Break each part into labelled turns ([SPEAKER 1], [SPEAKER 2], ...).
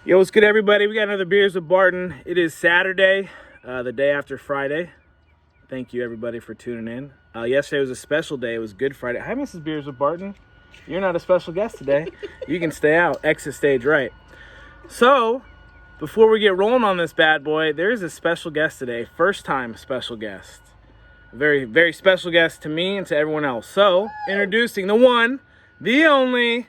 [SPEAKER 1] Yo, what's good, everybody? We got another Beers with Barton. It is Saturday, the day after Friday. Thank you, everybody, for tuning in. Yesterday was a special day. It was Good Friday. Hi, Mrs. Beers with Barton. You're not a special guest today. You can stay out. Exit stage right. So, before we get rolling on this bad boy, there is a special guest today. First time special guest. A very, very special guest to me and to everyone else. So, introducing the one, the only.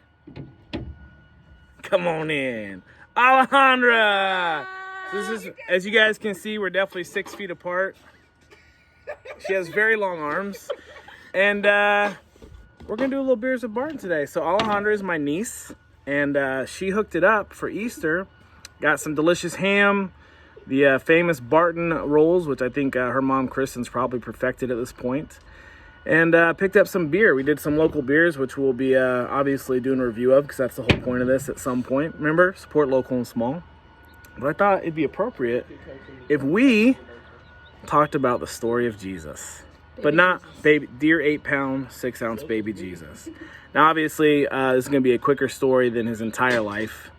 [SPEAKER 1] Come on in. Alejandra! So this is, as you guys can see, we're definitely 6 feet apart. She has very long arms. And we're going to do a little Beers with Barton today. So Alejandra is my niece, and she hooked it up for Easter. Got some delicious ham, the famous Barton rolls, which I think her mom, Kristen's, probably perfected at this point. And picked up some beer. We did some local beers, which we'll be obviously doing a review of, because that's the whole point of this at some point. Remember, support local and small. But I thought it'd be appropriate if we talked about the story of Jesus. But not baby, dear 8-pound, 6-ounce baby Jesus. Now, obviously, this is going to be a quicker story than his entire life.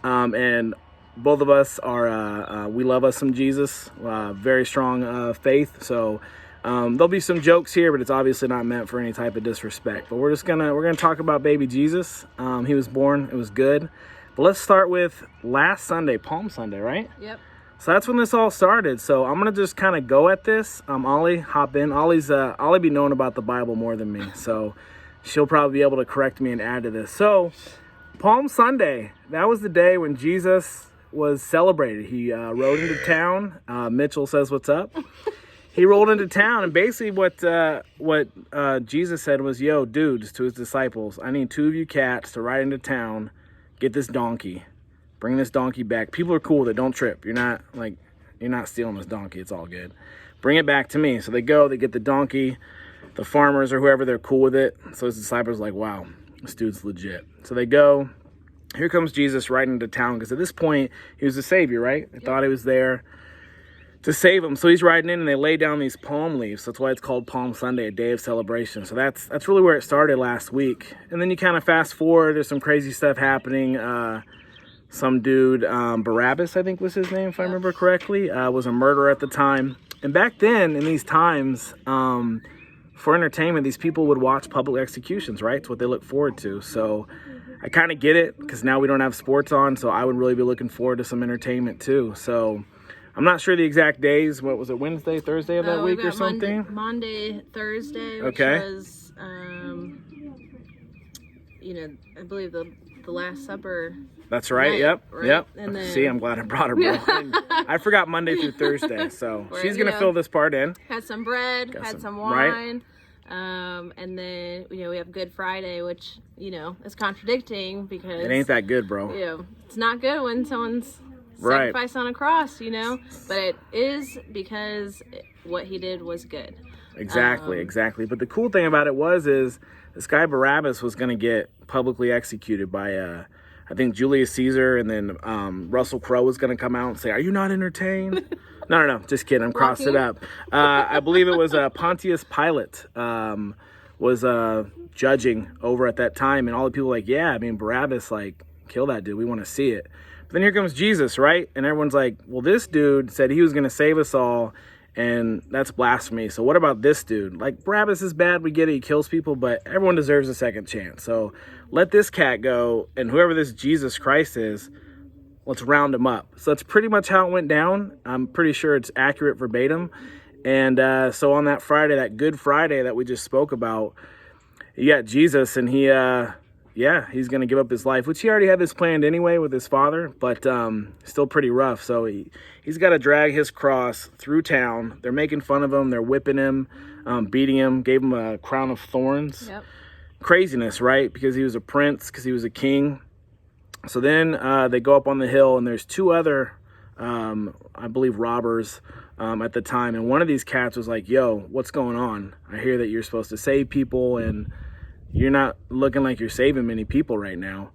[SPEAKER 1] And both of us are, we love us some Jesus. Very strong faith. So there'll be some jokes here, but it's obviously not meant for any type of disrespect. But we're gonna talk about baby Jesus. He was born. It was good. But let's start with last Sunday, Palm Sunday, right?
[SPEAKER 2] Yep.
[SPEAKER 1] So that's when this all started. So I'm gonna just kind of go at this. Ollie, hop in. Ollie be knowing about the Bible more than me, so she'll probably be able to correct me and add to this. So Palm Sunday, that was the day when Jesus was celebrated. He rode into town. Mitchell says, "What's up?" He rolled into town, and basically what Jesus said was, "Yo, dudes," to his disciples, "I need 2 of you cats to ride into town, get this donkey, bring this donkey back. People are cool with it. Don't trip. You're not stealing this donkey. It's all good. Bring it back to me." So they go, they get the donkey. The farmers or whoever, they're cool with it. So his disciples are like, "Wow, this dude's legit." So they go. Here comes Jesus riding into town, because at this point he was the savior, right? They thought he was there to save him. So he's riding in, and they lay down these palm leaves. That's why it's called Palm Sunday, a day of celebration. So that's really where it started last week. And then you kind of fast forward, there's some crazy stuff happening. Some dude, Barabbas, I think was his name, if I remember correctly, was a murderer at the time. And back then, in these times, for entertainment, these people would watch public executions, right? It's what they look forward to. So I kind of get it, because now we don't have sports on, so I would really be looking forward to some entertainment too. So I'm not sure the exact days. What was it, Wednesday, Thursday of that week or something?
[SPEAKER 2] Monday, Thursday, which was, I believe the Last Supper.
[SPEAKER 1] That's right. Night, yep.
[SPEAKER 2] Right?
[SPEAKER 1] Yep.
[SPEAKER 2] And then,
[SPEAKER 1] see, I'm glad I brought her back. I forgot Monday through Thursday, so she's gonna fill this part in.
[SPEAKER 2] Had some bread, had some wine, right? And then we have Good Friday, which is contradicting, because
[SPEAKER 1] it ain't that good, bro.
[SPEAKER 2] It's not good when someone's sacrifice on a cross, but it is, because what he did was good.
[SPEAKER 1] Exactly. But the cool thing about it is this guy Barabbas was going to get publicly executed by, I think, Julius Caesar, and then Russell Crowe was going to come out and say, "Are you not entertained?" No, just kidding. I'm crossed it up. I believe it was Pontius Pilate was judging over at that time, and all the people were like, "Yeah, I mean, Barabbas, kill that dude. We want to see it." But then here comes Jesus, right? And everyone's like, "Well, this dude said he was going to save us all, and that's blasphemy. So what about this dude? Barabbas is bad, we get it, he kills people, but everyone deserves a second chance. So let this cat go, and whoever this Jesus Christ is, let's round him up." So that's pretty much how it went down. I'm pretty sure it's accurate verbatim. And so on that Friday, that Good Friday that we just spoke about, you got Jesus, and he's going to give up his life, which he already had this planned anyway with his father, but still pretty rough. So he's got to drag his cross through town. They're making fun of him. They're whipping him, beating him, gave him a crown of thorns.
[SPEAKER 2] Yep.
[SPEAKER 1] Craziness, right? Because he was a prince, because he was a king. So then they go up on the hill, and there's 2 other, I believe, robbers at the time. And one of these cats was like, "Yo, what's going on? I hear that you're supposed to save people, and you're not looking like you're saving many people right now."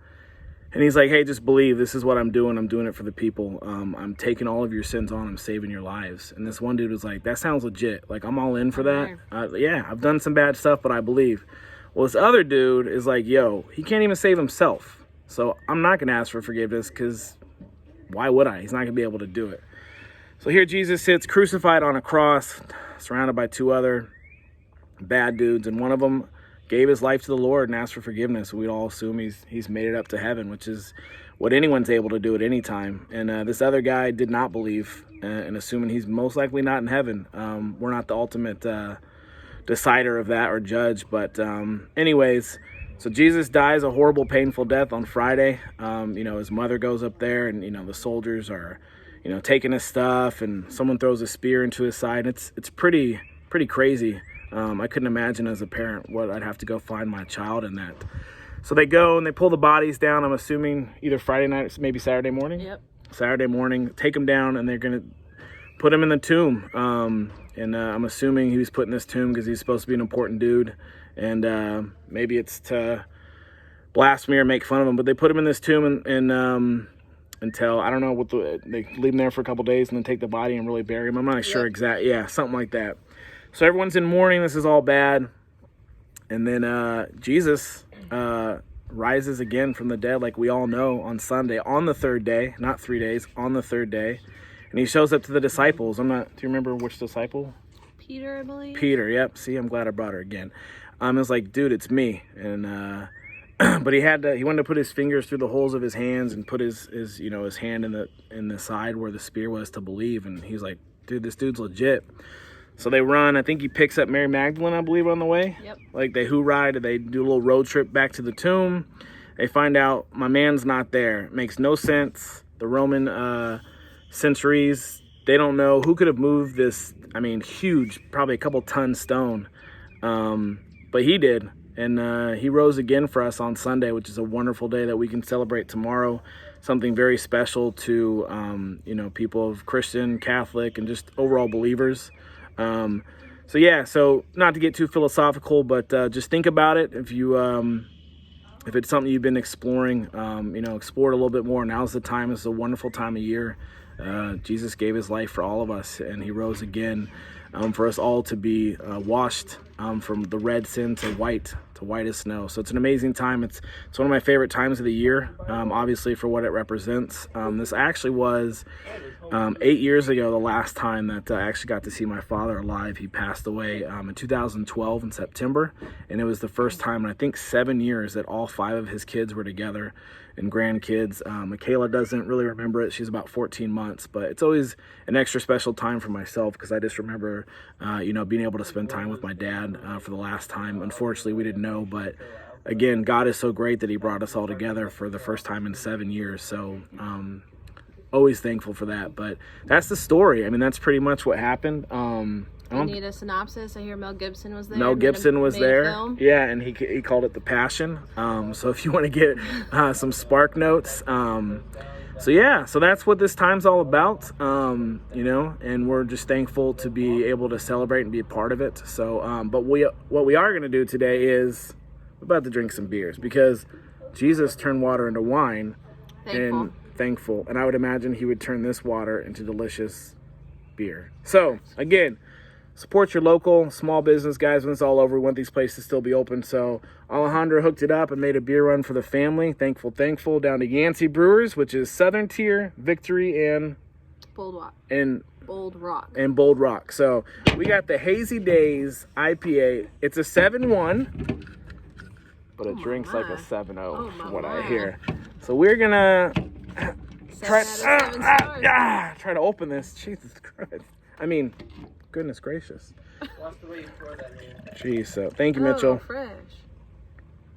[SPEAKER 1] And he's like, "Hey, just believe, this is what I'm doing. I'm doing it for the people. I'm taking all of your sins on. I'm saving your lives." And this one dude was like, "That sounds legit. I'm all in for that. Yeah, I've done some bad stuff, but I believe." Well, this other dude is like, "Yo, he can't even save himself. So I'm not going to ask for forgiveness, because why would I? He's not going to be able to do it. So here Jesus sits crucified on a cross, surrounded by two other bad dudes, and one of them gave his life to the Lord and asked for forgiveness. We'd all assume he's made it up to heaven, which is what anyone's able to do at any time. And this other guy did not believe, and assuming he's most likely not in heaven. We're not the ultimate decider of that or judge, but anyways, so Jesus dies a horrible, painful death on Friday. His mother goes up there, and the soldiers are taking his stuff, and someone throws a spear into his side. It's pretty crazy. I couldn't imagine as a parent what I'd have to go find my child in that. So they go and they pull the bodies down, I'm assuming either Friday night or maybe Saturday morning.
[SPEAKER 2] Yep. Saturday
[SPEAKER 1] morning, take them down, and they're going to put him in the tomb. And I'm assuming he was put in this tomb because he's supposed to be an important dude. And maybe it's to blaspheme or make fun of him. But they put him in this tomb and until, I don't know, they leave him there for a couple days and then take the body and really bury him. I'm not sure exact. Yeah, something like that. So everyone's in mourning. This is all bad. And then Jesus rises again from the dead, like we all know, on Sunday, on the third day, not 3 days, on the third day. And he shows up to the disciples. Do you remember which disciple?
[SPEAKER 2] Peter, I believe.
[SPEAKER 1] Peter, yep. See, I'm glad I brought her again. It was like, dude, it's me. And but he wanted to put his fingers through the holes of his hands and put his hand in the side where the spear was to believe. And he's like, dude, this dude's legit. So they run. I think he picks up Mary Magdalene, I believe, on the way.
[SPEAKER 2] Yep.
[SPEAKER 1] Like they ride. They do a little road trip back to the tomb. They find out my man's not there. It makes no sense. The Roman centuries, they don't know who could have moved this. I mean, huge, probably a couple ton stone. But he did. And he rose again for us on Sunday, which is a wonderful day that we can celebrate tomorrow. Something very special to, people of Christian, Catholic, and just overall believers. So not to get too philosophical, but just think about it. If it's something you've been exploring, explore it a little bit more. Now's the time. It's a wonderful time of year. Jesus gave his life for all of us, and he rose again for us all to be washed from the red sin to white as snow. So it's an amazing time. It's one of my favorite times of the year, obviously for what it represents. This actually was 8 years ago, the last time that I actually got to see my father alive. He passed away in 2012 in September, and it was the first time in I think 7 years that all 5 of his kids were together and grandkids. Michaela doesn't really remember it. She's about 14 months, but it's always an extra special time for myself because I just remember, being able to spend time with my dad for the last time. Unfortunately, we didn't know, but again, God is so great that he brought us all together for the first time in 7 years. So, always thankful for that. But that's the story. I mean, that's pretty much what happened.
[SPEAKER 2] You need a synopsis? I hear Mel Gibson was there.
[SPEAKER 1] Mel Gibson was there. Yeah, and he called it The Passion. So if you want to get some spark notes. So that's what this time's all about, and we're just thankful to be able to celebrate and be a part of it. So, but what we are going to do today is we're about to drink some beers because Jesus turned water into wine. Thankful. And I would imagine he would turn this water into delicious beer. So, again, support your local small business, guys. When it's all over, we want these places to still be open. So Alejandro hooked it up and made a beer run for the family. Thankful. Down to Yancey Brewers, which is Southern Tier, Victory, and
[SPEAKER 2] Bold Rock.
[SPEAKER 1] And Bold Rock. So we got the Hazy Daze IPA. It's a 7-1, but it drinks like a 7-0 from what I hear. So we're going to try to open this. Jesus Christ. I mean, goodness gracious. Jeez, so thank you, Mitchell.
[SPEAKER 2] Fresh.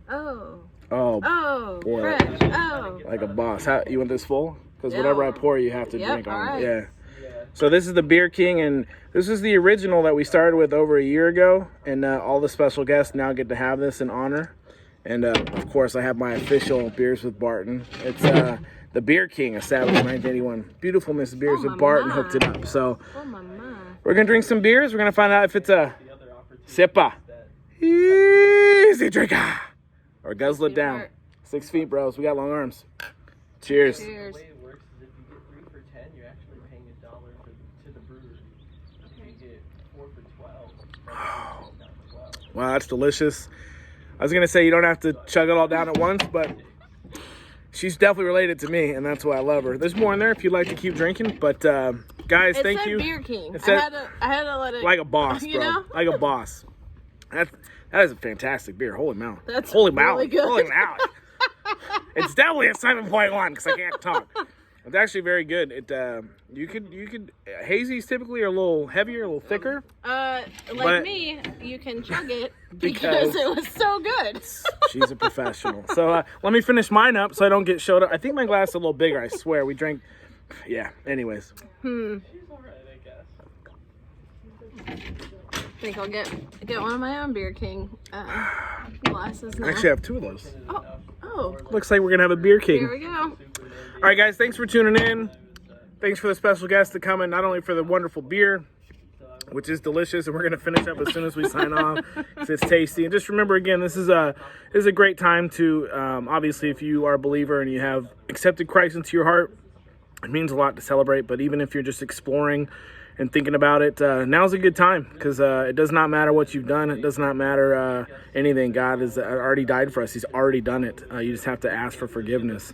[SPEAKER 2] Oh,
[SPEAKER 1] boy.
[SPEAKER 2] Fresh. Oh.
[SPEAKER 1] Like a boss. You want this full? Because whatever I pour, you have to drink on
[SPEAKER 2] right.
[SPEAKER 1] it. Yeah. So this is the Beer King, and this is the original that we started with over a year ago, and all the special guests now get to have this in honor. And, of course, I have my official Beers with Barton. It's the Beer King, established in 1981. Beautiful Miss Beers with Barton hooked it up. So we're going to drink some beers. We're going to find out if it's a sippa, easy drinker, or guzzle it down. 6 feet, bros. We got long arms. Cheers.
[SPEAKER 3] The way it works is if you get 3 for $10, you're actually paying $1 to the brewery. If you get 4 for $12,
[SPEAKER 1] Wow, that's delicious. I was going to say you don't have to chug it all down at once, but she's definitely related to me, and that's why I love her. There's more in there if you'd like to keep drinking, but guys,
[SPEAKER 2] It
[SPEAKER 1] thank
[SPEAKER 2] said
[SPEAKER 1] you.
[SPEAKER 2] Beer King.
[SPEAKER 1] It said,
[SPEAKER 2] I had to let it.
[SPEAKER 1] like a boss,
[SPEAKER 2] you
[SPEAKER 1] bro.
[SPEAKER 2] know?
[SPEAKER 1] Like a boss. That is a fantastic beer. Holy moly.
[SPEAKER 2] That's
[SPEAKER 1] Holy
[SPEAKER 2] really
[SPEAKER 1] moly.
[SPEAKER 2] good.
[SPEAKER 1] Holy moly. It's definitely a 7.1 because I can't talk. It's actually very good. You could Hazy's typically are a little heavier, a little thicker.
[SPEAKER 2] Like me, you can chug it because it was so good.
[SPEAKER 1] She's a professional. So let me finish mine up so I don't get showed up. I think my glass is a little bigger. I swear we drank. Yeah. Anyways.
[SPEAKER 2] I think I'll get one of my own Beer King glasses now.
[SPEAKER 1] I actually have 2 of those.
[SPEAKER 2] Oh.
[SPEAKER 1] Looks like we're gonna have a Beer King.
[SPEAKER 2] Here we go.
[SPEAKER 1] All right, guys. Thanks for tuning in. Thanks for the special guest to come in, not only for the wonderful beer, which is delicious, and we're gonna finish up as soon as we sign off. 'Cause it's tasty. And just remember, again, this is a great time to obviously, if you are a believer and you have accepted Christ into your heart, it means a lot to celebrate. But even if you're just exploring and thinking about it, now's a good time, because it does not matter what you've done. It does not matter anything. God has already died for us. He's already done it. You just have to ask for forgiveness.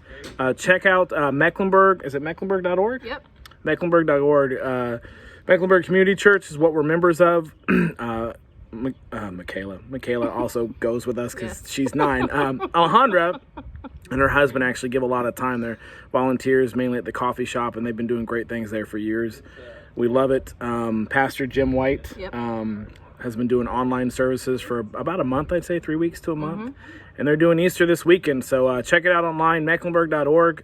[SPEAKER 1] Check out Mecklenburg. Is it Mecklenburg.org?
[SPEAKER 2] Yep.
[SPEAKER 1] Mecklenburg.org. Mecklenburg Community Church is what we're members of. Michaela also goes with us because she's 9. Alejandra and her husband actually give a lot of time. They're volunteers mainly at the coffee shop, and they've been doing great things there for years. We love it. Pastor Jim White has been doing online services for about a month, I'd say 3 weeks to a month. And they're doing Easter this weekend. So check it out online, Mecklenburg.org.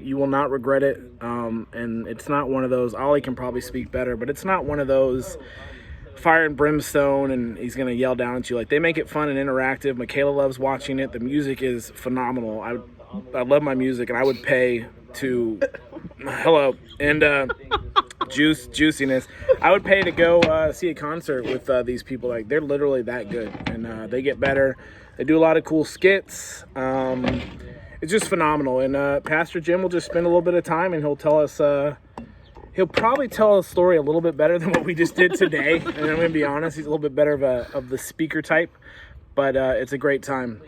[SPEAKER 1] You will not regret it. And it's not one of those, Ollie can probably speak better, but it's not one of those fire and brimstone and he's going to yell down at you. Like, they make it fun and interactive. Michaela loves watching it. The music is phenomenal. I love my music, and I would pay to juiciness. I would pay to go see a concert with these people. Like, they're literally that good, and they get better. They do a lot of cool skits. It's just phenomenal. And Pastor Jim will just spend a little bit of time, and he'll tell us. He'll probably tell a story a little bit better than what we just did today. And I'm gonna be honest, he's a little bit better of the speaker type, but it's a great time.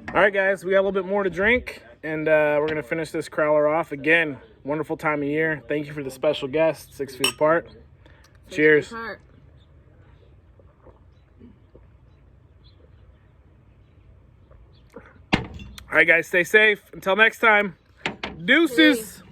[SPEAKER 1] All right, guys, we got a little bit more to drink, and we're gonna finish this crowler off. Again, wonderful time of year. Thank you for the special guest, 6 feet apart. Cheers.
[SPEAKER 2] All
[SPEAKER 1] right, guys, stay safe. Until next time, deuces.